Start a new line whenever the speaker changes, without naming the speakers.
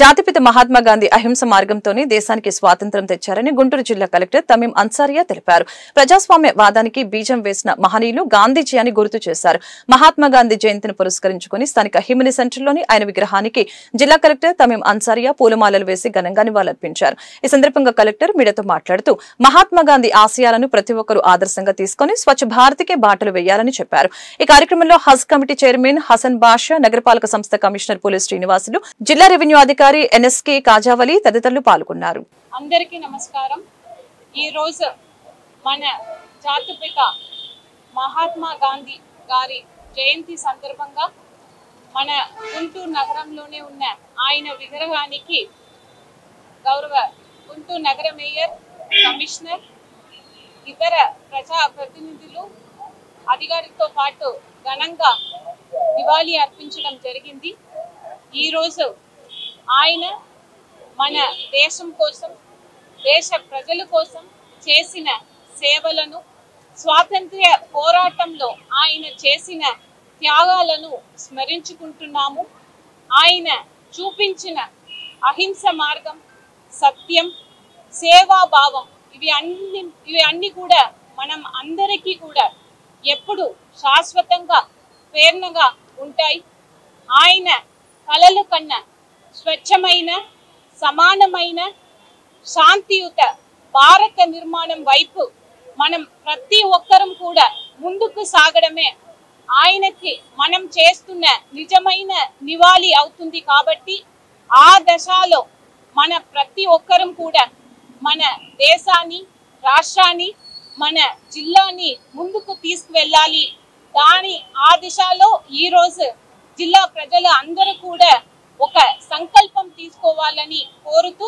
జాతిపిత మహాత్మా గాంధీ అహింస మార్గంతోనే దేశానికి స్వాతంత్ర్యం తెచ్చారని గుంటూరు జిల్లా కలెక్టర్ తమీం అన్సారియా తెలిపారు. ప్రజాస్వామ్య వాదానికి బీజం వేసిన మహనీయులు గాంధీజీ అని గుర్తు చేశారు. మహాత్మా గాంధీ జయంతిని పురస్కరించుకుని స్థానిక హిమిని సెంటర్లోని ఆయన విగ్రహానికి జిల్లా కలెక్టర్ తమీం అన్సారియా పూలమాలలు వేసి ఘనంగా నివాళులర్పించారు. ఈ సందర్భంగా కలెక్టర్ మీడియాతో మాట్లాడుతూ మహాత్మా గాంధీ ఆశయాలను ప్రతి ఒక్కరూ ఆదర్శంగా తీసుకుని స్వచ్ఛ భారత్కే బాటలు వేయాలని చెప్పారు. ఈ కార్యక్రమంలో హజ్ కమిటీ చైర్మన్ హసన్ బాషా, నగరపాలక సంస్థ కమిషనర్ పోలీస్ శ్రీనివాసులు, జిల్లా రెవెన్యూ అధికారి ఎన్ఎస్కే కాజావలి తదితరులు పాల్గొన్నారు.
అందరికీ నమస్కారం. ఈ రోజు మన జాతిపిత మహాత్మా గాంధీ గారి జయంతి సందర్భంగా మన గుంటూరు నగరంలోనే ఉన్న ఆయన విగ్రహానికి గౌరవ గుంటూరు నగర మేయర్, కమిషనర్, ఇతర ప్రజా ప్రతినిధులు, అధికారులతో పాటు ఘనంగా నివాళి అర్పించడం జరిగింది. ఈరోజు ఆయన మన దేశం కోసం, దేశ ప్రజల కోసం చేసిన సేవలను, స్వాతంత్ర్య పోరాటంలో ఆయన చేసిన త్యాగాలను స్మరించుకుంటున్నాము. ఆయన చూపించిన అహింస మార్గం, సత్యం, సేవాభావం ఇవి అన్ని కూడా మనం అందరికీ కూడా ఎప్పుడు శాశ్వతంగా ప్రేరణగా ఉంటాయి. ఆయన కలలు కన్న స్వచ్ఛమైన, సమానమైన, శాంతియుత భారత నిర్మాణం వైపు మనం ప్రతి ఒక్కరం కూడా ముందుకు సాగడమే ఆయనకి మనం చేస్తున్న నిజమైన నివాళి అవుతుంది. కాబట్టి ఆ దశలో మన ప్రతి ఒక్కరం కూడా మన దేశాన్ని, రాష్ట్రాన్ని, మన జిల్లాని ముందుకు తీసుకువెళ్ళాలి. ఆ దిశలో ఈరోజు జిల్లా ప్రజలు అందరూ కూడా ఒక సంకల్పం తీసుకోవాలని కోరుతూ